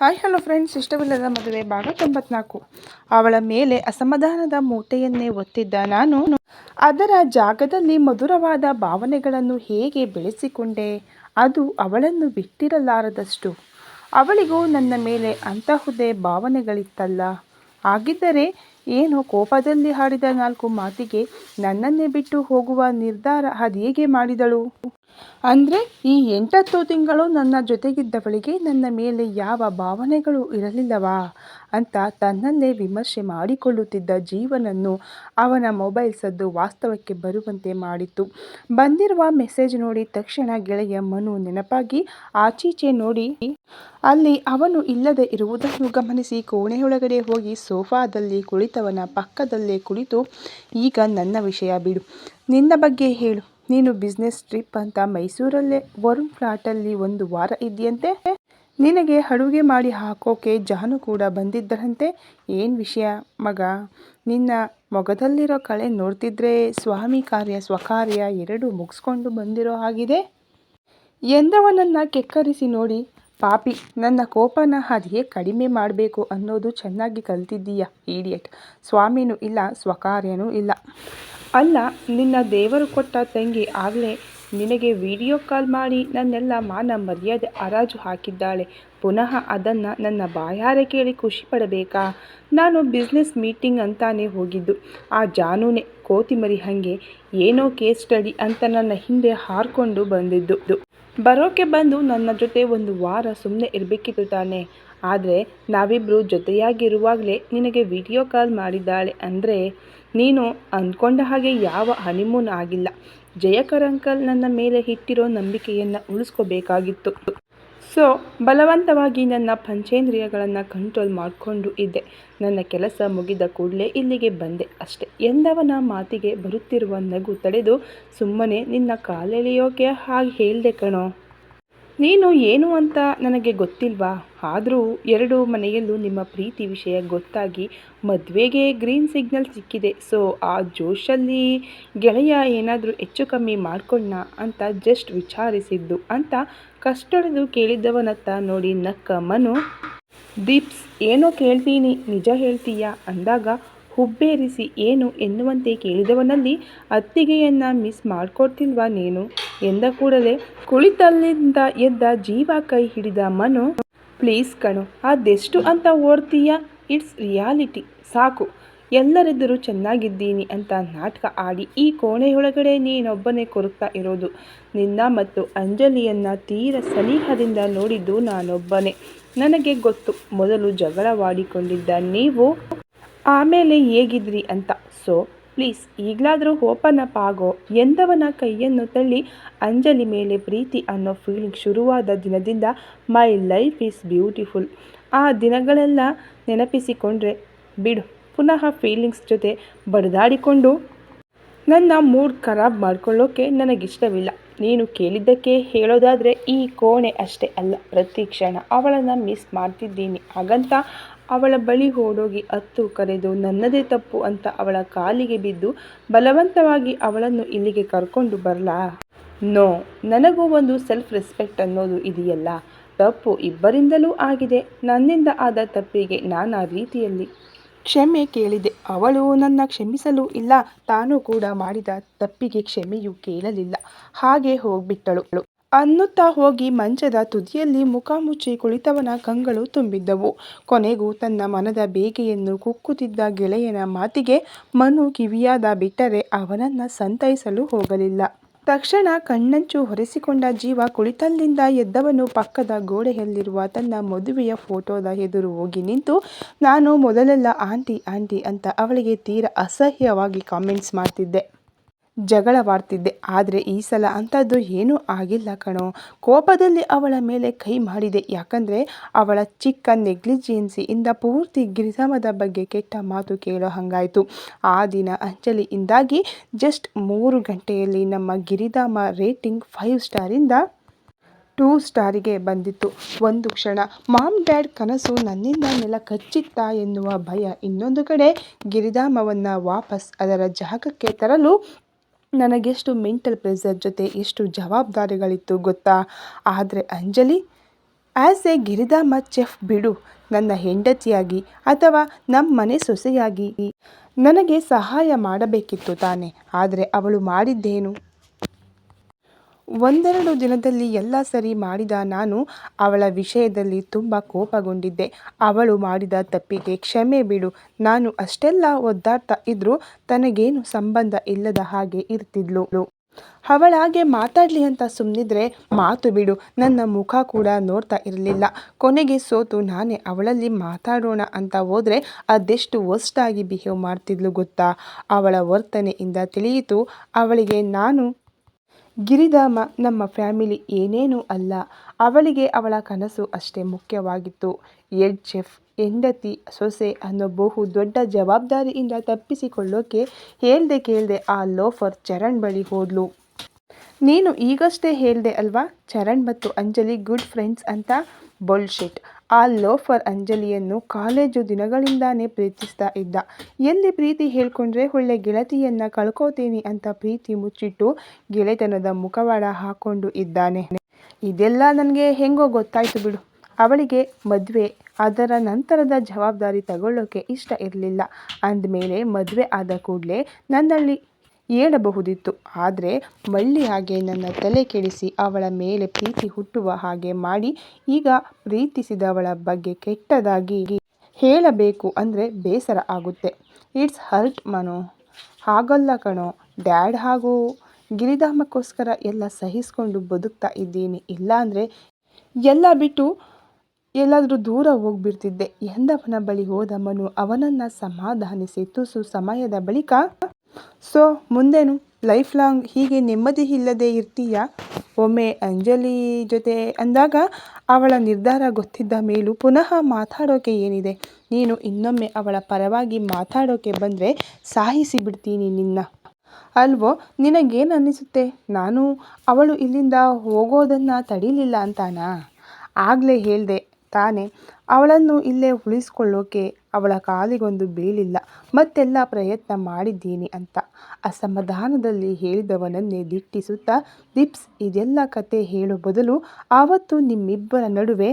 Hi hello friends, ಇಷ್ಟವಿಲ್ಲದ ಮದುವೆ ಭಾಗ 94. ಅವಳ ಮೇಲೆ ಅಸಮಾಧಾನದ ಮೂಟೆಯನ್ನೇ ಒತ್ತಿದ್ದ ನಾನು ಅದರ ಜಾಗದಲ್ಲಿ ಮಧುರವಾದ ಭಾವನೆಗಳನ್ನು ಹೇಗೆ ಬೆಳೆಸಿಕೊಂಡೆ. ಅದು ಅವಳನ್ನು ಬಿಟ್ಟಿರಲಾರದಷ್ಟು. ಅವಳಿಗೂ ನನ್ನ ಮೇಲೆ ಅಂತಹುದೇ ಭಾವನೆಗಳಿತ್ತಲ್ಲ. ಹಾಗಿದ್ದರೆ ಏನೋ ಕೋಪದಲ್ಲಿ ಆಡಿದ 4 ಮಾತಿಗೆ ನನ್ನನ್ನೇ ಬಿಟ್ಟು ಹೋಗುವ ನಿರ್ಧಾರ ಅದೇಗೆ ಮಾಡಿದಳು? ಅಂದರೆ ಈ 8 ತಿಂಗಳು ನನ್ನ ಜೊತೆಗಿದ್ದವಳಿಗೆ ನನ್ನ ಮೇಲೆ ಯಾವ ಭಾವನೆಗಳು ಇರಲಿಲ್ಲವಾ ಅಂತ ತನ್ನಲ್ಲೇ ವಿಮರ್ಶೆ ಮಾಡಿಕೊಳ್ಳುತ್ತಿದ್ದ ಜೀವನನ್ನು ಅವನ ಮೊಬೈಲ್ ಸದ್ದು ವಾಸ್ತವಕ್ಕೆ ಬರುವಂತೆ ಮಾಡಿತ್ತು. ಬಂದಿರುವ ಮೆಸೇಜ್ ನೋಡಿ ತಕ್ಷಣ ಗೆಳೆಯ ಮನು ನೆನಪಾಗಿ ಆಚೀಚೆ ನೋಡಿ ಅಲ್ಲಿ ಅವನು ಇಲ್ಲದೆ ಇರುವುದನ್ನು ಗಮನಿಸಿ ಕೋಣೆಯೊಳಗಡೆ ಹೋಗಿ ಸೋಫಾದಲ್ಲಿ ಕುಳಿತವನ ಪಕ್ಕದಲ್ಲೇ ಕುಳಿತು, ಈಗ ನನ್ನ ವಿಷಯ ಬಿಡು, ನಿನ್ನ ಬಗ್ಗೆ ಹೇಳು. ನೀನು ಬಿಸ್ನೆಸ್ ಟ್ರಿಪ್ ಅಂತ ಮೈಸೂರಲ್ಲೇ ವರುಣ್ ಫ್ಲಾಟಲ್ಲಿ 1 ವಾರ ಇದ್ದೀಯಂತೆ. ನಿನಗೆ ಅಡುಗೆ ಮಾಡಿ ಹಾಕೋಕೆ ಜಾನು ಕೂಡ ಬಂದಿದ್ದರಂತೆ. ಏನು ವಿಷಯ ಮಗ? ನಿನ್ನ ಮೊಗದಲ್ಲಿರೋ ಕಳೆ ನೋಡ್ತಿದ್ರೆ ಸ್ವಾಮಿ ಕಾರ್ಯ ಸ್ವಕಾರ್ಯ ಎರಡೂ ಮುಗಿಸ್ಕೊಂಡು ಬಂದಿರೋ ಹಾಗಿದೆ ಎಂದವನನ್ನು ಕೆಕ್ಕರಿಸಿ ನೋಡಿ, ಪಾಪಿ, ನನ್ನ ಕೋಪನ ಅದೇ ಕಡಿಮೆ ಮಾಡಬೇಕು ಅನ್ನೋದು ಚೆನ್ನಾಗಿ ಕಲ್ತಿದ್ದೀಯ ಈಡಿಯಟ್. ಸ್ವಾಮಿನೂ ಇಲ್ಲ, ಸ್ವಕಾರ್ಯನೂ ಇಲ್ಲ. ಅಲ್ಲ, ನಿನ್ನ ದೇವರು ಕೊಟ್ಟ ತಂಗಿ ಆಗಲೇ ನಿನಗೆ ವಿಡಿಯೋ ಕಾಲ್ ಮಾಡಿ ನನ್ನೆಲ್ಲ ಮಾನ ಮರ್ಯಾದೆ ಹರಾಜು ಹಾಕಿದ್ದಾಳೆ. ಪುನಃ ಅದನ್ನು ನನ್ನ ಬಾಯಾರೆ ಕೇಳಿ ಖುಷಿ ಪಡಬೇಕಾ? ನಾನು ಬಿಸ್ನೆಸ್ ಮೀಟಿಂಗ್ ಅಂತಾನೆ ಹೋಗಿದ್ದು. ಆ ಜಾನೂನೇ ಕೋತಿಮರಿ ಹಾಗೆ ಏನೋ ಕೇಸ್ ಸ್ಟಡಿ ಅಂತ ನನ್ನ ಹಿಂದೆ ಹಾರ್ಕೊಂಡು ಬಂದಿದ್ದು. ಬರೋಕೆ ಬಂದು ನನ್ನ ಜೊತೆ 1 ವಾರ ಸುಮ್ಮನೆ ಇರಬೇಕಿತ್ತು ತಾನೆ. ಆದರೆ ನಾವಿಬ್ಬರು ಜೊತೆಯಾಗಿರುವಾಗಲೇ ನಿನಗೆ ವಿಡಿಯೋ ಕಾಲ್ ಮಾಡಿದ್ದಾಳೆ ಅಂದರೆ ನೀನು ಅಂದ್ಕೊಂಡ ಹಾಗೆ ಯಾವ ಹನಿಮೂನ್ ಆಗಿಲ್ಲ. ಜಯಕರ್ ಅಂಕಲ್ ನನ್ನ ಮೇಲೆ ಇಟ್ಟಿರೋ ನಂಬಿಕೆಯನ್ನು ಉಳಿಸ್ಕೋಬೇಕಾಗಿತ್ತು. ಸೊ ಬಲವಂತವಾಗಿ ನನ್ನ ಪಂಚೇಂದ್ರಿಯಗಳನ್ನು ಕಂಟ್ರೋಲ್ ಮಾಡಿಕೊಂಡು ಇದ್ದೆ. ನನ್ನ ಕೆಲಸ ಮುಗಿದ ಕೂಡಲೇ ಇಲ್ಲಿಗೆ ಬಂದೆ ಅಷ್ಟೆ ಎಂದವನ ಮಾತಿಗೆ ಬರುತ್ತಿರುವ ನಗು ತಡೆದು ಸುಮ್ಮನೆ ನಿನ್ನ ಕಾಲೆಳೆಯೋಕೆ ಹಾಗೆ ಹೇಳ್ದೆ ಕಣೋ. ನೀನು ಏನು ಅಂತ ನನಗೆ ಗೊತ್ತಿಲ್ವಾ? ಆದರೂ 2 ಮನೆಯಲ್ಲೂ ನಿಮ್ಮ ಪ್ರೀತಿ ವಿಷಯ ಗೊತ್ತಾಗಿ ಮದುವೆಗೆ ಗ್ರೀನ್ ಸಿಗ್ನಲ್ ಸಿಕ್ಕಿದೆ. ಸೊ ಆ ಜೋಶಲ್ಲಿ ಗೆಳೆಯ ಏನಾದರೂ ಹೆಚ್ಚು ಕಮ್ಮಿ ಮಾಡ್ಕೊಳ್ಳ ಅಂತ ಜಸ್ಟ್ ವಿಚಾರಿಸಿದ್ದು ಅಂತ ಕಷ್ಟೊಡೆದು ಕೇಳಿದ್ದವನತ್ತ ನೋಡಿ ನಕ್ಕ ಮನು, ದೀಪ್ಸ್, ಏನೋ ಕೇಳ್ತೀನಿ, ನಿಜ ಹೇಳ್ತೀಯಾ ಅಂದಾಗ ಹುಬ್ಬೇರಿಸಿ ಏನು ಎನ್ನುವಂತೆ ಕೇಳಿದವನಲ್ಲಿ ಅತ್ತಿಗೆಯನ್ನು ಮಿಸ್ ಮಾಡ್ಕೊಡ್ತಿಲ್ವಾ ನೀನು ಎಂದ ಕೂಡಲೇ ಕುಳಿತಲ್ಲಿಂದ ಎದ್ದ ಜೀವ ಕೈ ಹಿಡಿದ ಮನು, ಪ್ಲೀಸ್ ಕಣು, ಅದೆಷ್ಟು ಅಂತ ಓಡ್ತೀಯ? ಇಟ್ಸ್ ರಿಯಾಲಿಟಿ, ಸಾಕು. ಎಲ್ಲರೆದುರು ಚೆನ್ನಾಗಿದ್ದೀನಿ ಅಂತ ನಾಟಕ ಆಡಿ ಈ ಕೋಣೆಯೊಳಗಡೆ ನೀನೊಬ್ಬನೇ ಕೊರಗ್ತಾ ಇರೋದು. ನಿನ್ನ ಮತ್ತು ಅಂಜಲಿಯನ್ನು ತೀರ ಸನಿಹದಿಂದ ನೋಡಿದ್ದು ನಾನೊಬ್ಬನೇ. ನನಗೆ ಗೊತ್ತು, ಮೊದಲು ಜಗಳವಾಡಿಕೊಂಡಿದ್ದ ನೀವು ಆಮೇಲೆ ಹೇಗಿದ್ರಿ ಅಂತ. ಸೊ ಪ್ಲೀಸ್ ಈಗಲಾದರೂ ಓಪನ್ ಅಪ್ ಆಗೋ ಎಂದವನ ಕೈಯನ್ನು ತಳ್ಳಿ, ಅಂಜಲಿ ಮೇಲೆ ಪ್ರೀತಿ ಅನ್ನೋ ಫೀಲಿಂಗ್ ಶುರುವಾದ ದಿನದಿಂದ ಮೈ ಲೈಫ್ ಈಸ್ ಬ್ಯೂಟಿಫುಲ್. ಆ ದಿನಗಳೆಲ್ಲ ನೆನಪಿಸಿಕೊಂಡ್ರೆ ಬಿಡು, ಪುನಃ ಫೀಲಿಂಗ್ಸ್ ಜೊತೆ ಬಡಿದಾಡಿಕೊಂಡು ನನ್ನ ಮೂಡ್ ಖರಾಬ್ ಮಾಡ್ಕೊಳ್ಳೋಕೆ ನನಗಿಷ್ಟವಿಲ್ಲ. ನೀನು ಕೇಳಿದ್ದಕ್ಕೆ ಹೇಳೋದಾದರೆ ಈ ಕೋಣೆ ಅಷ್ಟೇ ಅಲ್ಲ, ಪ್ರತಿ ಕ್ಷಣ ಅವಳನ್ನು ಮಿಸ್ ಮಾಡ್ತಿದ್ದೀನಿ. ಹಾಗಂತ ಅವಳ ಬಳಿ ಓಡೋಗಿ ಅತ್ತು ಕರೆದು ನನ್ನದೇ ತಪ್ಪು ಅಂತ ಅವಳ ಕಾಲಿಗೆ ಬಿದ್ದು ಬಲವಂತವಾಗಿ ಅವಳನ್ನು ಇಲ್ಲಿಗೆ ಕರ್ಕೊಂಡು ಬರಲಾ? ನೋ, ನನಗೂ ಒಂದು ಸೆಲ್ಫ್ ರೆಸ್ಪೆಕ್ಟ್ ಅನ್ನೋದು ಇದೆಯಲ್ಲ. ತಪ್ಪು ಇಬ್ಬರಿಂದಲೂ ಆಗಿದೆ. ನನ್ನಿಂದ ಆದ ತಪ್ಪಿಗೆ ನಾನಾ ರೀತಿಯಲ್ಲಿ ಕ್ಷಮೆ ಕೇಳಿದೆ. ಅವಳು ನನ್ನ ಕ್ಷಮಿಸಲೂ ಇಲ್ಲ, ತಾನು ಕೂಡ ಮಾಡಿದ ತಪ್ಪಿಗೆ ಕ್ಷಮೆಯೂ ಕೇಳಲಿಲ್ಲ. ಹಾಗೆ ಹೋಗ್ಬಿಟ್ಟಳು ಅನ್ನುತ್ತಾ ಹೋಗಿ ಮಂಚದ ತುದಿಯಲ್ಲಿ ಮುಖ ಮುಚ್ಚಿ ಕುಳಿತವನ ಕಂಗಳು ತುಂಬಿದ್ದವು. ಕೊನೆಗೂ ತನ್ನ ಮನದ ಬೇಗೆಯನ್ನು ಕುಕ್ಕುತ್ತಿದ್ದ ಗೆಳೆಯನ ಮಾತಿಗೆ ಮನು ಕಿವಿಯಾದ ಬಿಟ್ಟರೆ ಅವನನ್ನು ಸಂತೈಸಲು ಹೋಗಲಿಲ್ಲ. ತಕ್ಷಣ ಕಣ್ಣಂಚು ಹೊರೆಸಿಕೊಂಡ ಜೀವ ಕುಳಿತಲ್ಲಿಂದ ಎದ್ದವನು ಪಕ್ಕದ ಗೋಡೆಯಲ್ಲಿರುವ ತನ್ನ ಮದುವೆಯ ಫೋಟೋದ ಎದುರು ಹೋಗಿ ನಿಂತು, ನಾನು ಮೊದಲೆಲ್ಲ ಆಂಟಿ ಆಂಟಿ ಅಂತ ಅವಳಿಗೆ ತೀರ ಅಸಹ್ಯವಾಗಿ ಕಾಮೆಂಟ್ಸ್ ಮಾಡ್ತಿದ್ದೆ, ಜಗಳವಾಡ್ತಿದ್ದೆ. ಆದರೆ ಈ ಸಲ ಅಂಥದ್ದು ಏನೂ ಆಗಿಲ್ಲ ಕಣೋ. ಕೋಪದಲ್ಲಿ ಅವಳ ಮೇಲೆ ಕೈ ಮಾಡಿದೆ. ಯಾಕಂದರೆ ಅವಳ ಚಿಕ್ಕ ನೆಗ್ಲಿಜಿಯನ್ಸಿಯಿಂದ ಪೂರ್ತಿ ಗಿರಿಧಾಮದ ಬಗ್ಗೆ ಕೆಟ್ಟ ಮಾತು ಕೇಳೋ ಹಾಗಾಯಿತು. ಆ ದಿನ ಅಂಜಲಿಯಿಂದಾಗಿ ಜಸ್ಟ್ 3 ಗಂಟೆಯಲ್ಲಿ ನಮ್ಮ ಗಿರಿಧಾಮ ರೇಟಿಂಗ್ 5 ಸ್ಟಾರಿಂದ 2 ಸ್ಟಾರಿಗೆ ಬಂದಿತ್ತು. ಒಂದು ಕ್ಷಣ ಮಾಮ್ ಡ್ಯಾಡ್ ಕನಸು ನನ್ನಿಂದ ನೆಲ ಕಚ್ಚಿತ್ತಾ ಎನ್ನುವ ಭಯ. ಇನ್ನೊಂದು ಕಡೆ ಗಿರಿಧಾಮವನ್ನು ವಾಪಸ್ ಅದರ ಜಾಗಕ್ಕೆ ತರಲು ನನಗೆಷ್ಟು ಮೆಂಟಲ್ ಪ್ರೆಷರ್ ಜೊತೆ ಎಷ್ಟು ಜವಾಬ್ದಾರಿಗಳಿತ್ತು ಗೊತ್ತಾ. ಆದರೆ ಅಂಜಲಿ ಆ್ಯಸ್ ಎ ಗಿರಿಧಾಮ ಚೆಫ್ ಬಿಡು, ನನ್ನ ಹೆಂಡತಿಯಾಗಿ ಅಥವಾ ನಮ್ಮ ಮನೆ ಸೊಸೆಯಾಗಿ ನನಗೆ ಸಹಾಯ ಮಾಡಬೇಕಿತ್ತು ತಾನೆ. ಆದರೆ ಅವಳು ಮಾಡಿದ್ದೇನು? ಒಂದೆರಡು ದಿನದಲ್ಲಿ ಎಲ್ಲ ಸರಿ ಮಾಡಿದ ನಾನು ಅವಳ ವಿಷಯದಲ್ಲಿ ತುಂಬ ಕೋಪಗೊಂಡಿದ್ದೆ. ಅವಳು ಮಾಡಿದ ತಪ್ಪಿಗೆ ಕ್ಷಮೆ ಬಿಡು. ನಾನು ಅಷ್ಟೆಲ್ಲ ಒದ್ದಾಡ್ತಾ ಇದ್ರೂ ತನಗೇನು ಸಂಬಂಧ ಇಲ್ಲದ ಹಾಗೆ ಇರ್ತಿದ್ಲು. ಅವಳಾಗೆ ಮಾತಾಡಲಿ ಅಂತ ಸುಮ್ಮನಿದ್ರೆ ಮಾತು ಬಿಡು, ನನ್ನ ಮುಖ ಕೂಡ ನೋಡ್ತಾ ಇರಲಿಲ್ಲ. ಕೊನೆಗೆ ಸೋತು ನಾನೇ ಅವಳಲ್ಲಿ ಮಾತಾಡೋಣ ಅಂತ ಹೋದರೆ ಅದೆಷ್ಟು ವರ್ಸ್ಟಾಗಿ ಬಿಹೇವ್ ಮಾಡ್ತಿದ್ಲು ಗೊತ್ತಾ. ಅವಳ ವರ್ತನೆಯಿಂದ ತಿಳಿಯಿತು ಅವಳಿಗೆ ನಾನು ಗಿರಿಧಾಮ ನಮ್ಮ ಫ್ಯಾಮಿಲಿ ಏನೇನೂ ಅಲ್ಲ. ಅವಳಿಗೆ ಅವಳ ಕನಸು ಅಷ್ಟೇ ಮುಖ್ಯವಾಗಿತ್ತು. ಹೆಡ್ ಚೆಫ್, ಹೆಂಡತಿ, ಸೊಸೆ ಅನ್ನೋ ಬಹು ದೊಡ್ಡ ಜವಾಬ್ದಾರಿಯಿಂದ ತಪ್ಪಿಸಿಕೊಳ್ಳೋಕೆ ಹೇಳ್ದೆ ಕೇಳ್ದೆ ಆ ಲೋಫರ್ ಚರಣ್ ಬಳಿ ಹೋದ್ಲು. ನೀನು ಈಗಷ್ಟೇ ಹೇಳ್ದೆ ಅಲ್ವಾ ಚರಣ್ ಮತ್ತು ಅಂಜಲಿ ಗುಡ್ ಫ್ರೆಂಡ್ಸ್ ಅಂತ. ಬುಲ್ಶಿಟ್. ಆ ಲೋಫರ್ ಅಂಜಲಿಯನ್ನು ಕಾಲೇಜು ದಿನಗಳಿಂದಾನೇ ಪ್ರೀತಿಸ್ತಾ ಇದ್ದ. ಎಲ್ಲಿ ಪ್ರೀತಿ ಹೇಳ್ಕೊಂಡ್ರೆ ಒಳ್ಳೆ ಗೆಳತಿಯನ್ನ ಕಳ್ಕೋತೀನಿ ಅಂತ ಪ್ರೀತಿ ಮುಚ್ಚಿಟ್ಟು ಗೆಳೆತನದ ಮುಖವಾಡ ಹಾಕೊಂಡು ಇದ್ದಾನೆ. ಇದೆಲ್ಲ ನನಗೆ ಹೆಂಗೋ ಗೊತ್ತಾಯ್ತು ಬಿಡು. ಅವಳಿಗೆ ಮದುವೆ, ಅದರ ನಂತರದ ಜವಾಬ್ದಾರಿ ತಗೊಳ್ಳೋಕೆ ಇಷ್ಟ ಇರಲಿಲ್ಲ. ಅಂದಮೇಲೆ ಮದುವೆ ಆದ ಕೂಡಲೇ ನನ್ನಲ್ಲಿ ಹೇಳಬಹುದಿತ್ತು. ಆದರೆ ಮಳ್ಳಿಯಾಗೆ ನನ್ನ ತಲೆ ಕೆಡಿಸಿ ಅವಳ ಮೇಲೆ ಪ್ರೀತಿ ಹುಟ್ಟುವ ಹಾಗೆ ಮಾಡಿ ಈಗ ಪ್ರೀತಿಸಿದವಳ ಬಗ್ಗೆ ಕೆಟ್ಟದಾಗಿ ಹೇಳಬೇಕು ಅಂದರೆ ಬೇಸರ ಆಗುತ್ತೆ. ಇಟ್ಸ್ ಹರ್ಟ್ ಮನೋ. ಹಾಗಲ್ಲ ಕಣೋ ಡ್ಯಾಡ್, ಹಾಗೂ ಗಿರಿಧಾಮಕ್ಕೋಸ್ಕರ ಎಲ್ಲ ಸಹಿಸ್ಕೊಂಡು ಬದುಕ್ತಾ ಇದ್ದೀನಿ. ಇಲ್ಲಾಂದರೆ ಎಲ್ಲ ಬಿಟ್ಟು ಎಲ್ಲಾದರೂ ದೂರ ಹೋಗ್ಬಿಡ್ತಿದ್ದೆ ಎಂದವನ ಬಳಿ ಹೋದ ಮನು ಅವನನ್ನು ಸಮಾಧಾನಿಸಿ ತುಸು ಸಮಯದ ಬಳಿಕ, ಸೊ ಮುಂದೇನು ಲೈಫ್ ಲಾಂಗ್ ಹೀಗೆ ನೆಮ್ಮದಿ ಇಲ್ಲದೆ ಇರ್ತೀಯಾ? ಒಮ್ಮೆ ಅಂಜಲಿ ಜೊತೆ ಅಂದಾಗ ಅವಳ ನಿರ್ಧಾರ ಗೊತ್ತಿದ್ದ ಮೇಲೂ ಪುನಃ ಮಾತಾಡೋಕೆ ಏನಿದೆ? ನೀನು ಇನ್ನೊಮ್ಮೆ ಅವಳ ಪರವಾಗಿ ಮಾತಾಡೋಕೆ ಬಂದರೆ ಸಾಯಿಸಿ ಬಿಡ್ತೀನಿ ನಿನ್ನ. ಅಲ್ವೋ? ನಿನಗೇನು ಅನ್ನಿಸುತ್ತೆ? ನಾನು ಅವಳು ಇಲ್ಲಿಂದ ಹೋಗೋದನ್ನು ತಡೀಲಿಲ್ಲ ಅಂತಾನಾ? ಆಗಲೇ ಹೇಳ್ದೆ ತಾನೇ ಅವಳನ್ನು ಇಲ್ಲೇ ಉಳಿಸ್ಕೊಳ್ಳೋಕೆ ಅವಳ ಕಾಲಿಗೊಂದು ಬೀಳಿಲ್ಲ. ಮತ್ತೆಲ್ಲ ಪ್ರಯತ್ನ ಮಾಡಿದ್ದೀನಿ ಅಂತ ಅಸಮಾಧಾನದಲ್ಲಿ ಹೇಳಿದವನನ್ನೇ ದಿಟ್ಟಿಸುತ್ತಾ, ದಿಪ್ಸ್ ಇದೆಲ್ಲ ಕತೆ ಹೇಳೋ ಬದಲು ಆವತ್ತು ನಿಮ್ಮಿಬ್ಬರ ನಡುವೆ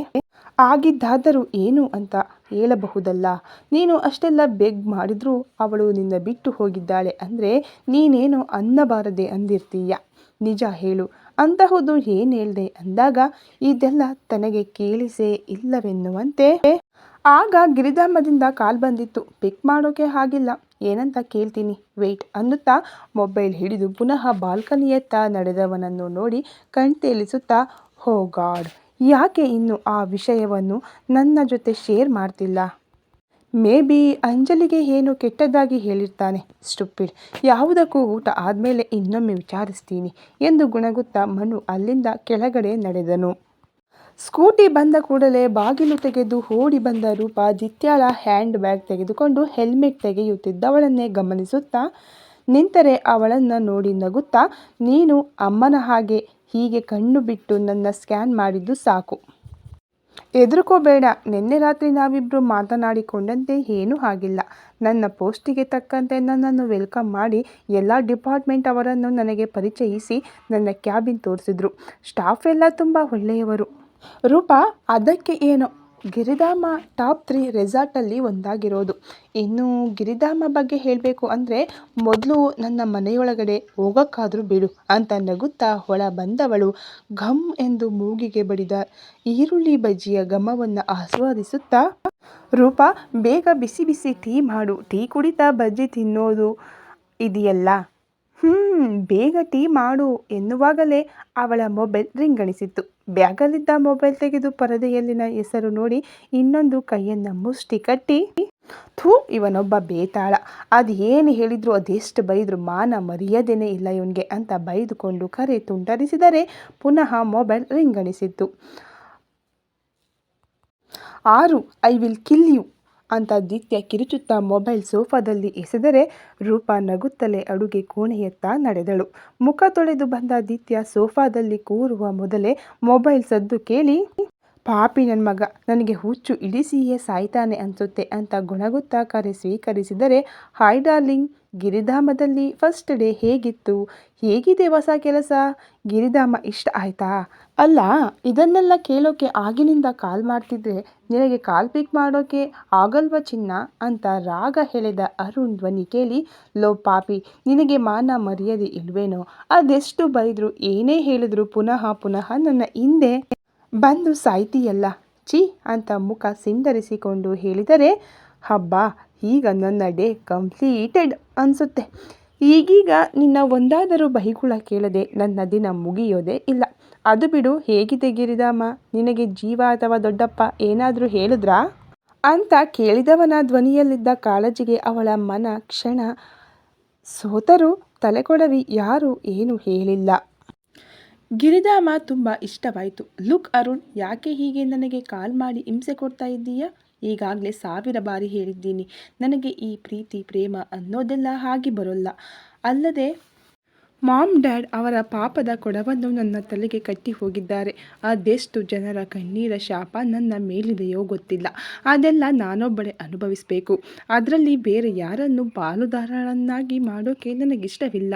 ಆಗಿದ್ದಾದರೂ ಏನು ಅಂತ ಹೇಳಬಹುದಲ್ಲ. ನೀನು ಅಷ್ಟೆಲ್ಲ ಬೆಗ್ ಮಾಡಿದ್ರೂ ಅವಳು ನಿನ್ನ ಬಿಟ್ಟು ಹೋಗಿದ್ದಾಳೆ ಅಂದರೆ ನೀನೇನು ಅನ್ನಬಾರದೆ ಅಂದಿರ್ತೀಯ. ನಿಜ ಹೇಳು. ಅಂತಹುದು ಏನು ಹೇಳ್ದೆ ಅಂದಾಗ ಇದೆಲ್ಲ ತನಗೆ ಕೇಳಿಸೇ ಇಲ್ಲವೆನ್ನುವಂತೆ. ಆಗ ಗಿರಿಧಾಮದಿಂದ ಕಾಲ್ ಬಂದಿತ್ತು. ಪಿಕ್ ಮಾಡೋಕೆ ಆಗಿಲ್ಲ. ಏನಂತ ಕೇಳ್ತೀನಿ ವೆಯ್ಟ್ ಅನ್ನುತ್ತಾ ಮೊಬೈಲ್ ಹಿಡಿದು ಪುನಃ ಬಾಲ್ಕನಿಯತ್ತ ನಡೆದವನನ್ನು ನೋಡಿ ಕಣ್ತೇಲಿಸುತ್ತಾ, ಹೋ ಗಾಡ್, ಯಾಕೆ ಇನ್ನು ಆ ವಿಷಯವನ್ನು ನನ್ನ ಜೊತೆ ಶೇರ್ ಮಾಡ್ತಿಲ್ಲ? ಮೇ ಬಿ ಅಂಜಲಿಗೆ ಏನು ಕೆಟ್ಟದಾಗಿ ಹೇಳಿರ್ತಾನೆ. ಸ್ಟುಪಿಡ್. ಯಾವುದಕ್ಕೂ ಊಟ ಆದಮೇಲೆ ಇನ್ನೊಮ್ಮೆ ವಿಚಾರಿಸ್ತೀನಿ ಎಂದು ಗುಣಗುತ್ತಾ ಮನು ಅಲ್ಲಿಂದ ಕೆಳಗಡೆ ನಡೆದನು. ಸ್ಕೂಟಿ ಬಂದ ಕೂಡಲೇ ಬಾಗಿಲು ತೆಗೆದು ಓಡಿ ಬಂದ ರೂಪ ದಿತ್ಯಾಳ ಹ್ಯಾಂಡ್ ಬ್ಯಾಗ್ ತೆಗೆದುಕೊಂಡು ಹೆಲ್ಮೆಟ್ ತೆಗೆಯುತ್ತಿದ್ದವಳನ್ನೇ ಗಮನಿಸುತ್ತಾ ನಿಂತರೆ ಅವಳನ್ನು ನೋಡಿ ನಗುತ್ತಾ, ನೀನು ಅಮ್ಮನ ಹಾಗೆ ಹೀಗೆ ಕಣ್ಣು ಬಿಟ್ಟು ನನ್ನ ಸ್ಕ್ಯಾನ್ ಮಾಡಿದ್ದು ಸಾಕು. ಹೆದರ್ಕೋಬೇಡ. ನಿನ್ನೆ ರಾತ್ರಿ ನಾವಿಬ್ಬರು ಮಾತನಾಡಿಕೊಂಡಂತೆ ಏನೂ ಆಗಿಲ್ಲ. ನನ್ನ ಪೋಸ್ಟಿಗೆ ತಕ್ಕಂತೆ ನನ್ನನ್ನು ವೆಲ್ಕಮ್ ಮಾಡಿ ಎಲ್ಲ ಡಿಪಾರ್ಟ್ಮೆಂಟ್ ಅವರನ್ನು ನನಗೆ ಪರಿಚಯಿಸಿ ನನ್ನ ಕ್ಯಾಬಿನ್ ತೋರಿಸಿದ್ರು. ಸ್ಟಾಫ್ ಎಲ್ಲ ತುಂಬ ಒಳ್ಳೆಯವರು. ರೂಪಾ, ಅದಕ್ಕೆ ಏನೋ ಗಿರಿಧಾಮ ಟಾಪ್ 3 ರೆಸಾರ್ಟಲ್ಲಿ ಒಂದಾಗಿರೋದು. ಇನ್ನು ಗಿರಿಧಾಮ ಬಗ್ಗೆ ಹೇಳಬೇಕು ಅಂದರೆ ಮೊದಲು ನನ್ನ ಮನೆಯೊಳಗಡೆ ಹೋಗೋಕ್ಕಾದ್ರೂ ಬಿಡು ಅಂತ ನಗುತ್ತಾ ಹೊಳ ಬಂದವಳು ಘಮ್ ಎಂದು ಮೂಗಿಗೆ ಬಡಿದ ಈರುಳ್ಳಿ ಬಜ್ಜಿಯ ಘಮವನ್ನು ಆಸ್ವಾದಿಸುತ್ತಾ, ರೂಪಾ ಬೇಗ ಬಿಸಿ ಬಿಸಿ ಟೀ ಮಾಡು. ಟೀ ಕುಡಿತಾ ಬಜ್ಜಿ ತಿನ್ನೋದು ಇದೆಯಲ್ಲ. ಬೇಗ ಟೀ ಮಾಡು ಎನ್ನುವಾಗಲೇ ಅವಳ ಮೊಬೈಲ್ ರಿಂಗಣಿಸಿತ್ತು. ಬ್ಯಾಗಲ್ಲಿದ್ದ ಮೊಬೈಲ್ ತೆಗೆದು ಪರದೆಯಲ್ಲಿನ ಹೆಸರು ನೋಡಿ ಇನ್ನೊಂದು ಕೈಯನ್ನು ಮುಷ್ಟಿ ಕಟ್ಟಿ, ಥೂ ಇವನೊಬ್ಬ ಬೇತಾಳ, ಅದು ಏನು ಹೇಳಿದ್ರು ಅದೆಷ್ಟು ಬೈದ್ರು ಮಾನ ಮರ್ಯಾದೆನೇ ಇಲ್ಲ ಇವನಿಗೆ ಅಂತ ಬೈದುಕೊಂಡು ಕರೆ ತುಂಡರಿಸಿದರೆ ಪುನಃ ಮೊಬೈಲ್ ರಿಂಗಣಿಸಿತ್ತು. 6 ಐ ವಿಲ್ ಕಿಲ್ ಯು ಅಂತ ದಿತ್ಯ ಕಿರುಚುತ್ತಾ ಮೊಬೈಲ್ ಸೋಫಾದಲ್ಲಿ ಎಸೆದರೆ ರೂಪ ನಗುತ್ತಲೇ ಅಡುಗೆ ಕೋಣೆಯತ್ತ ನಡೆದಳು. ಮುಖ ತೊಳೆದು ಬಂದ ದಿತ್ಯ ಸೋಫಾದಲ್ಲಿ ಕೂರುವ ಮೊದಲೇ ಮೊಬೈಲ್ ಸದ್ದು ಕೇಳಿ, ಪಾಪಿ ನನ್ನ ಮಗ, ನನಗೆ ಹುಚ್ಚು ಇಡಿಸಿಯೇ ಸಾಯ್ತಾನೆ ಅನ್ಸುತ್ತೆ ಅಂತ ಗೊಣಗುತ್ತಾ ಕರೆ ಸ್ವೀಕರಿಸಿದರೆ, ಹಾಯ್ ಡಾರ್ಲಿಂಗ್, ಗಿರಿಧಾಮದಲ್ಲಿ ಫಸ್ಟ್ ಡೇ ಹೇಗಿತ್ತು? ಹೇಗಿದೆ ಹೊಸ ಕೆಲಸ? ಗಿರಿಧಾಮ ಇಷ್ಟ ಆಯ್ತಾ? ಅಲ್ಲ, ಇದನ್ನೆಲ್ಲ ಕೇಳೋಕೆ ಆಗಿನಿಂದ ಕಾಲ್ ಮಾಡ್ತಿದ್ರೆ ನಿನಗೆ ಕಾಲ್ ಪಿಕ್ ಮಾಡೋಕೆ ಆಗಲ್ವ ಚಿನ್ನ ಅಂತ ರಾಗ ಎಳೆದ ಅರುಣ್ ಧ್ವನಿ ಕೇಳಿ, ಲೋ ಪಾಪಿ, ನಿನಗೆ ಮಾನ ಮರ್ಯಾದೆ ಇಲ್ವೇನೋ? ಅದೆಷ್ಟು ಬೈದ್ರು ಏನೇ ಹೇಳಿದ್ರು ಪುನಃ ಪುನಃ ನನ್ನ ಹಿಂದೆ ಬಂದು ಸಾಯ್ತೀಯಲ್ಲ, ಛೀ ಅಂತ ಮುಖ ಸಿಂಡರಿಸಿಕೊಂಡು ಹೇಳಿದರೆ, ಹಬ್ಬ, ಈಗ ನನ್ನ ಡೇ ಕಂಪ್ಲೀಟೆಡ್ ಅನಿಸುತ್ತೆ. ಈಗೀಗ ನಿನ್ನ ಒಂದಾದರೂ ಬೈಗುಳ ಕೇಳದೆ ನನ್ನ ದಿನ ಮುಗಿಯೋದೇ ಇಲ್ಲ. ಅದು ಬಿಡು, ಹೇಗಿದೆ ಗಿರಿಧಾಮ? ನಿನಗೆ ಜೀವ ಅಥವಾ ದೊಡ್ಡಪ್ಪ ಏನಾದರೂ ಹೇಳಿದ್ರಾ ಅಂತ ಕೇಳಿದವನ ಧ್ವನಿಯಲ್ಲಿದ್ದ ಕಾಳಜಿಗೆ ಅವಳ ಮನ ಕ್ಷಣ ಸೋತರೂ ತಲೆಕೊಡವಿ ಯಾರೂ ಏನೂ ಹೇಳಿಲ್ಲ. ಗಿರಿಧಾಮ ತುಂಬ ಇಷ್ಟವಾಯಿತು. ಲುಕ್ ಅರುಣ್, ಯಾಕೆ ಹೀಗೆ ನನಗೆ ಕಾಲ್ ಮಾಡಿ ಹಿಂಸೆ ಕೊಡ್ತಾ ಇದ್ದೀಯಾ? ಈಗಾಗಲೇ 1000 ಬಾರಿ ಹೇಳಿದ್ದೀನಿ, ನನಗೆ ಈ ಪ್ರೀತಿ ಪ್ರೇಮ ಅನ್ನೋದೆಲ್ಲ ಹಾಗೆ ಬರೋಲ್ಲ. ಅಲ್ಲದೆ ಮಾಮ್ ಡ್ಯಾಡ್ ಅವರ ಪಾಪದ ಕೊಡವನ್ನು ನನ್ನ ತಲೆಗೆ ಕಟ್ಟಿ ಹೋಗಿದ್ದಾರೆ. ಅದೆಷ್ಟು ಜನರ ಕಣ್ಣೀರ ಶಾಪ ನನ್ನ ಮೇಲಿದೆಯೋ ಗೊತ್ತಿಲ್ಲ. ಅದೆಲ್ಲ ನಾನೊಬ್ಬಳೇ ಅನುಭವಿಸಬೇಕು. ಅದರಲ್ಲಿ ಬೇರೆ ಯಾರನ್ನು ಪಾಲುದಾರರನ್ನಾಗಿ ಮಾಡೋಕೆ ನನಗಿಷ್ಟವಿಲ್ಲ.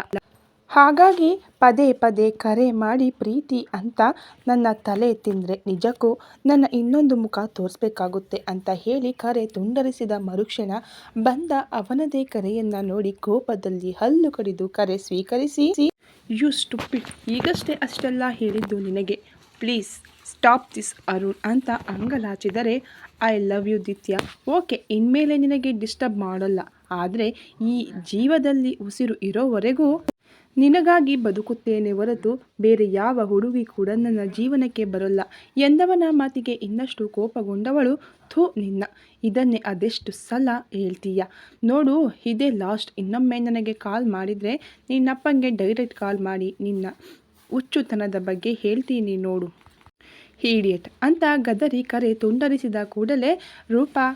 ಹಾಗಾಗಿ ಪದೇ ಪದೇ ಕರೆ ಮಾಡಿ ಪ್ರೀತಿ ಅಂತ ನನ್ನ ತಲೆ ತಿಂದರೆ ನಿಜಕ್ಕೂ ನನ್ನ ಇನ್ನೊಂದು ಮುಖ ತೋರಿಸ್ಬೇಕಾಗುತ್ತೆ ಅಂತ ಹೇಳಿ ಕರೆ ತುಂಡರಿಸಿದ ಮರುಕ್ಷಣ ಬಂದ ಅವನದೇ ಕರೆಯನ್ನು ನೋಡಿ ಕೋಪದಲ್ಲಿ ಹಲ್ಲು ಕಡಿದು ಕರೆ ಸ್ವೀಕರಿಸಿ, ಯು ಸ್ಟುಪಿಡ್, ಈಗಷ್ಟೇ ಅಷ್ಟೆಲ್ಲ ಹೇಳಿದ್ದು ನಿನಗೆ, ಪ್ಲೀಸ್ ಸ್ಟಾಪ್ ದಿಸ್ ಅರುಣ್ ಅಂತ ಅಂಗಲಾಚಿದರೆ, ಐ ಲವ್ ಯು ದಿತ್ಯ, ಓಕೆ, ಇನ್ಮೇಲೆ ನಿನಗೆ ಡಿಸ್ಟರ್ಬ್ ಮಾಡೋಲ್ಲ. ಆದರೆ ಈ ಜೀವದಲ್ಲಿ ಉಸಿರು ಇರೋವರೆಗೂ ನಿನಗಾಗಿ ಬದುಕುತ್ತೇನೆ ಹೊರತು ಬೇರೆ ಯಾವ ಹುಡುಗಿ ಕೂಡ ನನ್ನ ಜೀವನಕ್ಕೆ ಬರೋಲ್ಲ ಎಂದವನ ಮಾತಿಗೆ ಇನ್ನಷ್ಟು ಕೋಪಗೊಂಡವಳು, ಥೂ ನಿನ್ನ, ಇದನ್ನೇ ಅದೆಷ್ಟು ಸಲ ಹೇಳ್ತೀಯ ನೋಡು, ಇದೇ ಲಾಸ್ಟ್. ಇನ್ನೊಮ್ಮೆ ನನಗೆ ಕಾಲ್ ಮಾಡಿದರೆ ನಿನ್ನಪ್ಪಂಗೆ ಡೈರೆಕ್ಟ್ ಕಾಲ್ ಮಾಡಿ ನಿನ್ನ ಹುಚ್ಚುತನದ ಬಗ್ಗೆ ಹೇಳ್ತೀನಿ ನೋಡು, ಹೀಡಿಯಟ್ ಅಂತ ಗದರಿ ಕರೆ ತುಂಡರಿಸಿದ ಕೂಡಲೇ ರೂಪಾ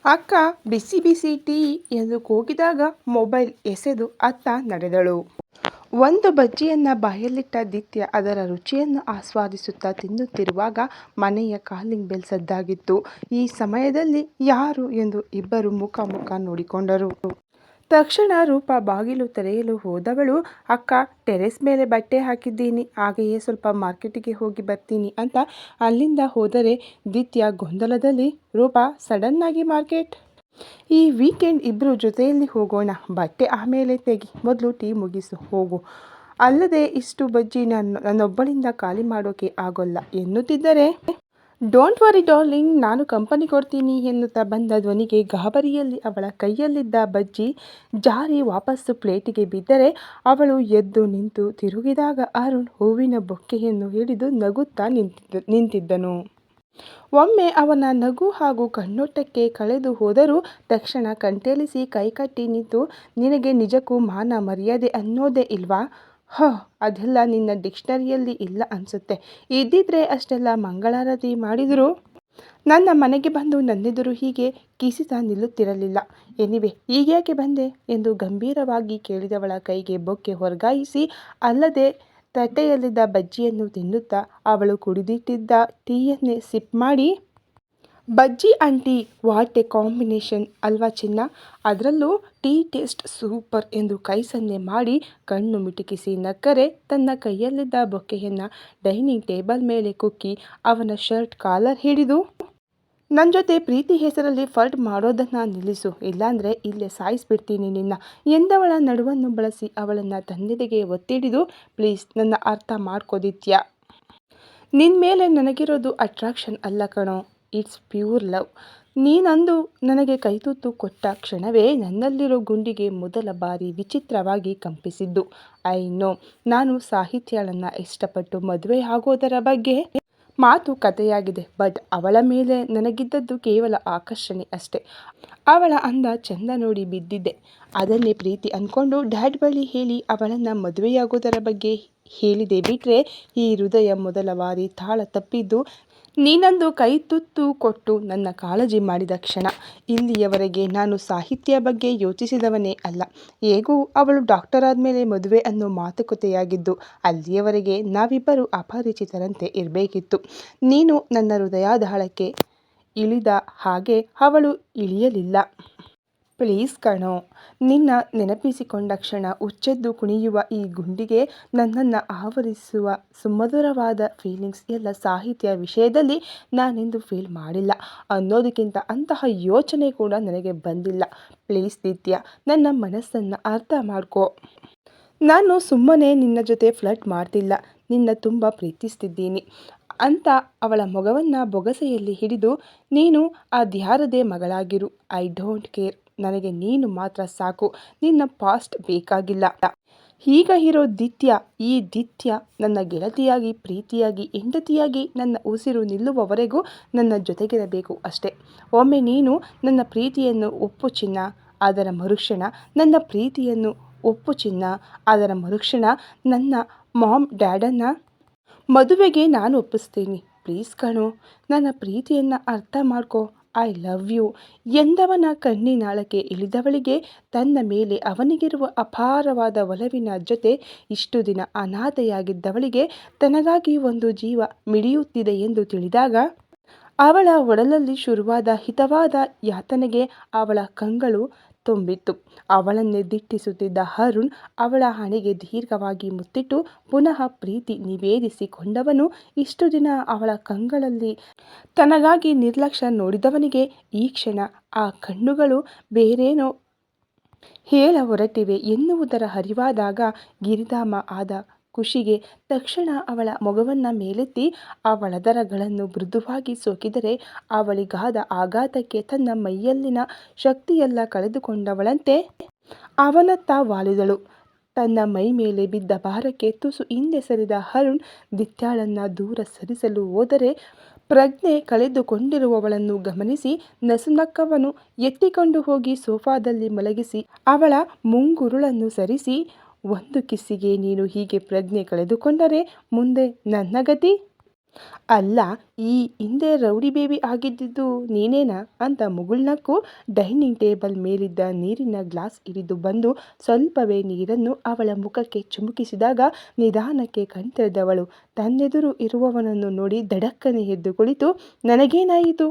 ಅಕ್ಕ ಬಿಸಿ ಬಿಸಿ ಟೀ ಎಂದು ಕೂಗಿದಾಗ ಮೊಬೈಲ್ ಎಸೆದು ಅತ್ತ ನಡೆದಳು. ಒಂದು ಬಜ್ಜಿಯನ್ನು ಬಾಯಲ್ಲಿಟ್ಟ ದಿತ್ಯ ಅದರ ರುಚಿಯನ್ನು ಆಸ್ವಾದಿಸುತ್ತಾ ತಿನ್ನುತ್ತಿರುವಾಗ ಮನೆಯ ಕಾಲಿಂಗ್ ಬೆಲ್ ಸದ್ದಾಗಿತ್ತು. ಈ ಸಮಯದಲ್ಲಿ ಯಾರು ಎಂದು ಇಬ್ಬರು ಮುಖ ಮುಖ ನೋಡಿಕೊಂಡರು. ತಕ್ಷಣ ರೂಪಾ ಬಾಗಿಲು ತೆರೆಯಲು ಹೋದವಳು, ಅಕ್ಕ, ಟೆರೆಸ್ ಮೇಲೆ ಬಟ್ಟೆ ಹಾಕಿದ್ದೀನಿ, ಹಾಗೆಯೇ ಸ್ವಲ್ಪ ಮಾರ್ಕೆಟಿಗೆ ಹೋಗಿ ಬರ್ತೀನಿ ಅಂತ ಅಲ್ಲಿಂದ ಹೋದರೆ ದಿತ್ಯ ಗೊಂದಲದಲ್ಲಿ, ರೂಪಾ, ಸಡನ್ನಾಗಿ ಮಾರ್ಕೆಟ್? ಈ ವೀಕೆಂಡ್ ಇಬ್ಬರು ಜೊತೆಯಲ್ಲಿ ಹೋಗೋಣ, ಬಟ್ಟೆ ಆಮೇಲೆ ತೆಗಿ, ಮೊದಲು ಟೀ ಮುಗಿಸು ಹೋಗು, ಅಲ್ಲದೆ ಇಷ್ಟು ಬಜ್ಜಿ ನನ್ನೊಬ್ಬಳಿಂದ ಖಾಲಿ ಮಾಡೋಕೆ ಆಗೋಲ್ಲ ಎನ್ನುತ್ತಿದ್ದರೆ, ಡೋಂಟ್ ವರಿ ಡಾರ್ಲಿಂಗ್, ನಾನು ಕಂಪನಿ ಕೊಡ್ತೀನಿ ಎನ್ನುತ್ತಾ ಬಂದ ಧ್ವನಿಗೆ ಗಾಬರಿಯಲ್ಲಿ ಅವಳ ಕೈಯಲ್ಲಿದ್ದ ಬಜ್ಜಿ ಜಾರಿ ವಾಪಸ್ಸು ಪ್ಲೇಟಿಗೆ ಬಿದ್ದರೆ ಅವಳು ಎದ್ದು ನಿಂತು ತಿರುಗಿದಾಗ ಅರುಣ್ ಹೂವಿನ ಬೊಕ್ಕೆಯನ್ನು ಹಿಡಿದು ನಗುತ್ತಾ ನಿಂತಿದ್ದನು. ಒಮ್ಮೆ ಅವನ ನಗು ಹಾಗೂ ಕಣ್ಣೋಟಕ್ಕೆ ಕಳೆದು ಹೋದರೂ ತಕ್ಷಣ ಕಣ್ತೆರೆಸಿ ಕೈಕಟ್ಟಿ ನಿಂತು, ನಿನಗೆ ನಿಜಕ್ಕೂ ಮಾನ ಮರ್ಯಾದೆ ಅನ್ನೋದೇ ಇಲ್ವಾ? ಅದೆಲ್ಲ ನಿನ್ನ ಡಿಕ್ಷನರಿಯಲ್ಲಿ ಇಲ್ಲ ಅನಿಸುತ್ತೆ. ಇದ್ದಿದ್ರೆ ಅಷ್ಟೆಲ್ಲ ಮಂಗಳಾರತಿ ಮಾಡಿದರೂ ನನ್ನ ಮನೆಗೆ ಬಂದು ನನ್ನೆದುರು ಹೀಗೆ ಕಿಸಿತಾ ನಿಲ್ಲುತ್ತಿರಲಿಲ್ಲ. ಎನಿವೆ, ಈಗ್ಯಾಕೆ ಬಂದೆ ಎಂದು ಗಂಭೀರವಾಗಿ ಕೇಳಿದವಳ ಕೈಗೆ ಬೊಕ್ಕೆ ಹೊರಗಾಯಿಸಿ, ಅಲ್ಲದೆ ತಟ್ಟೆಯಲ್ಲಿದ್ದ ಬಜ್ಜಿಯನ್ನು ತಿನ್ನುತ್ತಾ ಅವಳು ಕುಡಿದಿಟ್ಟಿದ್ದ ಟೀಯನ್ನೇ ಸಿಪ್ ಮಾಡಿ, bajji and tea, what a combination ಅಲ್ವಾ ಚಿನ್ನ, ಅದರಲ್ಲೂ ಟೀ ಟೇಸ್ಟ್ ಸೂಪರ್ ಎಂದು ಕೈ ಸನ್ನೆ ಮಾಡಿ ಕಣ್ಣು ಮಿಟುಕಿಸಿ ನಕ್ಕರೆ ತನ್ನ ಕೈಯಲ್ಲಿದ್ದ ಬೊಕ್ಕೆಯನ್ನು ಡೈನಿಂಗ್ ಟೇಬಲ್ ಮೇಲೆ ಕುಕ್ಕಿ ಅವನ ಶರ್ಟ್ ಕಾಲರ್ ಹಿಡಿದು, ನನ್ನ ಜೊತೆ ಪ್ರೀತಿ ಹೆಸರಲ್ಲಿ ಫರ್ಟ್ ಮಾಡೋದನ್ನು ನಿಲ್ಲಿಸು, ಇಲ್ಲಾಂದರೆ ಇಲ್ಲೇ ಸಾಯಿಸ್ಬಿಡ್ತೀನಿ ನಿನ್ನ ಎಂದವಳ ನಡುವನ್ನು ಬಳಸಿ ಅವಳನ್ನು ತನ್ನೆದೆಗೆ ಒತ್ತಿಡಿದು, ಪ್ಲೀಸ್ ನನ್ನ ಅರ್ಥ ಮಾಡ್ಕೋದಿತ್ಯಾ, ನಿನ್ನ ಮೇಲೆ ನನಗಿರೋದು ಅಟ್ರಾಕ್ಷನ್ ಅಲ್ಲ ಕಣೋ, ಇಟ್ಸ್ ಪ್ಯೂರ್ ಲವ್. ನೀನಂದು ನನಗೆ ಕೈತುತ್ತು ಕೊಟ್ಟ ಕ್ಷಣವೇ ನನ್ನಲ್ಲಿರೋ ಗುಂಡಿಗೆ ಮೊದಲ ಬಾರಿ ವಿಚಿತ್ರವಾಗಿ ಕಂಪಿಸಿದ್ದು. ಐ ನೋ, ನಾನು ಸಾಹಿತ್ಯಳನ್ನು ಇಷ್ಟಪಟ್ಟು ಮದುವೆ ಆಗೋದರ ಬಗ್ಗೆ ಮಾತು ಕಥೆಯಾಗಿದೆ, ಬಟ್ ಅವಳ ಮೇಲೆ ನನಗಿದ್ದದ್ದು ಕೇವಲ ಆಕರ್ಷಣೆ ಅಷ್ಟೇ. ಅವಳ ಅಂದ ಚಂದ ನೋಡಿ ಬಿದ್ದಿದ್ದೆ, ಅದನ್ನೇ ಪ್ರೀತಿ ಅಂದ್ಕೊಂಡು ಡ್ಯಾಡ್ ಬಳಿ ಹೇಳಿ ಅವಳನ್ನು ಮದುವೆಯಾಗೋದರ ಬಗ್ಗೆ ಹೇಳಿದೆ. ಬಿಟ್ಟರೆ ಈ ಹೃದಯ ಮೊದಲ ಬಾರಿ ತಾಳ ತಪ್ಪಿದ್ದು ನೀನಂದು ಕೈ ತುತ್ತು ಕೊಟ್ಟು ನನ್ನ ಕಾಳಜಿ ಮಾಡಿದ ಕ್ಷಣ. ಇಲ್ಲಿಯವರೆಗೆ ನಾನು ಸಾಹಿತ್ಯ ಬಗ್ಗೆ ಯೋಚಿಸಿದವನೇ ಅಲ್ಲ. ಹೇಗೂ ಅವಳು ಡಾಕ್ಟರ್ ಆದಮೇಲೆ ಮದುವೆ ಅನ್ನೋ ಮಾತುಕತೆಯಾಗಿದ್ದು, ಅಲ್ಲಿಯವರೆಗೆ ನಾವಿಬ್ಬರು ಅಪರಿಚಿತರಂತೆ ಇರಬೇಕಿತ್ತು. ನೀನು ನನ್ನ ಹೃದಯದಾಳಕ್ಕೆ ಇಳಿದ ಹಾಗೆ ಅವಳು ಇಳಿಯಲಿಲ್ಲ. ಪ್ಲೀಸ್ ಕಣೋ, ನಿನ್ನ ನೆನಪಿಸಿಕೊಂಡ ಕ್ಷಣ ಉಚ್ಚೆದ್ದು ಕುಣಿಯುವ ಈ ಗುಂಡಿಗೆ ನನ್ನನ್ನು ಆವರಿಸುವ ಸುಮಧುರವಾದ ಫೀಲಿಂಗ್ಸ್ ಎಲ್ಲ ಸಾಹಿತ್ಯ ವಿಷಯದಲ್ಲಿ ನಾನೆಂದು ಫೀಲ್ ಮಾಡಿಲ್ಲ ಅನ್ನೋದಕ್ಕಿಂತ ಅಂತಹ ಯೋಚನೆ ಕೂಡ ನನಗೆ ಬಂದಿಲ್ಲ. ಪ್ಲೀಸ್ ನಿತ್ಯ, ನನ್ನ ಮನಸ್ಸನ್ನು ಅರ್ಥ ಮಾಡ್ಕೋ. ನಾನು ಸುಮ್ಮನೆ ನಿನ್ನ ಜೊತೆ ಫ್ಲರ್ಟ್ ಮಾಡ್ತಿಲ್ಲ, ನಿನ್ನ ತುಂಬ ಪ್ರೀತಿಸ್ತಿದ್ದೀನಿ ಅಂತ ಅವಳ ಮೊಗವನ್ನು ಬೊಗಸೆಯಲ್ಲಿ ಹಿಡಿದು, ನೀನು ಅದ್ಯಾರದೇ ಮಗಳಾಗಿರು, ಐ ಡೋಂಟ್ ಕೇರ್, ನನಗೆ ನೀನು ಮಾತ್ರ ಸಾಕು, ನಿನ್ನ ಪಾಸ್ಟ್ ಬೇಕಾಗಿಲ್ಲ. ಈಗ ಇರೋ ದಿತ್ಯ, ಈ ದಿತ್ಯ ನನ್ನ ಗೆಳತಿಯಾಗಿ, ಪ್ರೀತಿಯಾಗಿ, ಹೆಂಡತಿಯಾಗಿ ನನ್ನ ಉಸಿರು ನಿಲ್ಲುವವರೆಗೂ ನನ್ನ ಜೊತೆಗಿರಬೇಕು ಅಷ್ಟೇ. ಒಮ್ಮೆ ನೀನು ನನ್ನ ಪ್ರೀತಿಯನ್ನು ಒಪ್ಪು ಚಿನ್ನ, ಅದರ ಮರುಕ್ಷಣ ನನ್ನ ಪ್ರೀತಿಯನ್ನು ಒಪ್ಪು ಚಿನ್ನ, ಅದರ ಮರುಕ್ಷಣ ನನ್ನ ಮಾಮ್ ಡ್ಯಾಡನ್ನು ಮದುವೆಗೆ ನಾನು ಒಪ್ಪಿಸ್ತೀನಿ. ಪ್ಲೀಸ್ ಕಣೋ, ನನ್ನ ಪ್ರೀತಿಯನ್ನು ಅರ್ಥ ಮಾಡ್ಕೋ. ಐ ಲವ್ ಯು ಎಂದವನ ಕಣ್ಣಿನಾಳಕ್ಕೆ ಇಳಿದವಳಿಗೆ ತನ್ನ ಮೇಲೆ ಅವನಿಗಿರುವ ಅಪಾರವಾದ ಒಲವಿನ ಜೊತೆ ಇಷ್ಟು ದಿನ ಅನಾಥೆಯಾಗಿದ್ದವಳಿಗೆ ತನಗಾಗಿ ಒಂದು ಜೀವ ಮಿಡಿಯುತ್ತಿದೆ ಎಂದು ತಿಳಿದಾಗ ಅವಳ ಒಡಲಲ್ಲಿ ಶುರುವಾದ ಹಿತವಾದ ಯಾತನೆಗೆ ಅವಳ ಕಂಗಳು ತುಂಬಿತ್ತು. ಅವಳನ್ನೇ ದಿಟ್ಟಿಸುತ್ತಿದ್ದ ಅರುಣ್ ಅವಳ ಹಣೆಗೆ ದೀರ್ಘವಾಗಿ ಮುತ್ತಿಟ್ಟು ಪುನಃ ಪ್ರೀತಿ ನಿವೇದಿಸಿಕೊಂಡವನು. ಇಷ್ಟು ದಿನ ಅವಳ ಕಂಗಳಲ್ಲಿ ತನಗಾಗಿ ನಿರ್ಲಕ್ಷ್ಯ ನೋಡಿದವನಿಗೆ ಈ ಕ್ಷಣ ಆ ಕಣ್ಣುಗಳು ಬೇರೇನೋ ಹೇಳ ಹೊರಟಿವೆ ಎನ್ನುವುದರ ಅರಿವಾದಾಗ ಗಿರಿಧಾಮ ಆದ ಖುಷಿಗೆ ತಕ್ಷಣ ಅವಳ ಮೊಗವನ್ನು ಮೇಲೆತ್ತಿ ಅವಳದರಗಳನ್ನು ಮೃದುವಾಗಿ ಸೋಕಿದರೆ ಅವಳಿಗಾದ ಆಘಾತಕ್ಕೆ ತನ್ನ ಮೈಯಲ್ಲಿನ ಶಕ್ತಿಯೆಲ್ಲ ಕಳೆದುಕೊಂಡವಳಂತೆ ಅವನತ್ತ ವಾಲಿದಳು. ತನ್ನ ಮೈ ಮೇಲೆ ಬಿದ್ದ ಭಾರಕ್ಕೆ ತುಸು ಹಿಂದೆ ಸರಿದ ಅರುಣ್ ದಿತ್ಯಾಳನ್ನು ದೂರ ಸರಿಸಲು ಹೋದರೆ ಪ್ರಜ್ಞೆ ಕಳೆದುಕೊಂಡಿರುವವಳನ್ನು ಗಮನಿಸಿ ನಸುನಕ್ಕವನು ಎತ್ತಿಕೊಂಡು ಹೋಗಿ ಸೋಫಾದಲ್ಲಿ ಮಲಗಿಸಿ ಅವಳ ಮುಂಗುರುಳನ್ನು ಸರಿಸಿ, ಒಂದು ಕಿಸ್ಸಿಗೆ ನೀನು ಹೀಗೆ ಪ್ರಜ್ಞೆ ಕಳೆದುಕೊಂಡರೆ ಮುಂದೆ ನನ್ನ ಗತಿ? ಅಲ್ಲ, ಈ ಹಿಂದೆ ರೌಡಿ ಬೇಬಿ ಆಗಿದ್ದಿದ್ದು ನೀನೇನಾ ಅಂತ ಮುಗುಳ್ನಕ್ಕು ಡೈನಿಂಗ್ ಟೇಬಲ್ ಮೇಲಿದ್ದ ನೀರಿನ ಗ್ಲಾಸ್ ಹಿಡಿದು ಬಂದು ಸ್ವಲ್ಪವೇ ನೀರನ್ನು ಅವಳ ಮುಖಕ್ಕೆ ಚಿಮುಕಿಸಿದಾಗ ನಿಧಾನಕ್ಕೆ ಕಣ್ತೆರೆದವಳು ತನ್ನೆದುರು ಇರುವವನನ್ನು ನೋಡಿ ದಡಕ್ಕನೆ ಎದ್ದು ಕುಳಿತು, ನನಗೇನಾಯಿತು,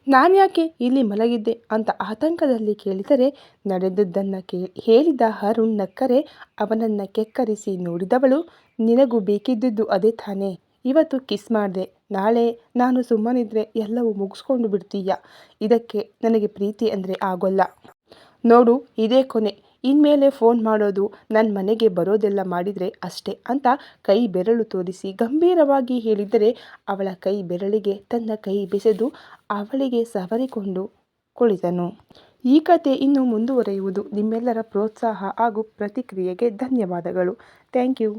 ನಾನ್ಯಾಕೆ ಇಲ್ಲಿ ಮಲಗಿದ್ದೆ ಅಂತ ಆತಂಕದಲ್ಲಿ ಕೇಳಿದರೆ ನಡೆದದ್ದನ್ನು ಹೇಳಿದ ಅರುಣ್ ನಕ್ಕರೆ ಅವನನ್ನು ಕೆಕ್ಕರಿಸಿ ನೋಡಿದವಳು, ನಿನಗೂ ಬೇಕಿದ್ದದ್ದು ಅದೇ ತಾನೇ, ಇವತ್ತು ಕಿಸ್ ಮಾಡಿದೆ, ನಾಳೆ ನಾನು ಸುಮ್ಮನಿದ್ರೆ ಎಲ್ಲವೂ ಮುಗಿಸ್ಕೊಂಡು ಬಿಡ್ತೀಯ, ಇದಕ್ಕೆ ನನಗೆ ಪ್ರೀತಿ ಅಂದರೆ ಆಗೋಲ್ಲ ನೋಡು, ಇದೇ ಕೊನೆ, ಇನ್ಮೇಲೆ ಫೋನ್ ಮಾಡೋದು ನನ್ನ ಮನೆಗೆ ಬರೋದೆಲ್ಲ ಮಾಡಿದರೆ ಅಷ್ಟೇ ಅಂತ ಕೈ ಬೆರಳು ತೋರಿಸಿ ಗಂಭೀರವಾಗಿ ಹೇಳಿದರೆ ಅವಳ ಕೈ ಬೆರಳಿಗೆ ತನ್ನ ಕೈ ಬೆಸೆದು ಅವಳಿಗೆ ಸವರಿಕೊಂಡು ಕುಳಿತನು. ಈ ಕತೆ ಇನ್ನು ಮುಂದುವರಿಯುವುದು. ನಿಮ್ಮೆಲ್ಲರ ಪ್ರೋತ್ಸಾಹ ಹಾಗೂ ಪ್ರತಿಕ್ರಿಯೆಗೆ ಧನ್ಯವಾದಗಳು. Thank you.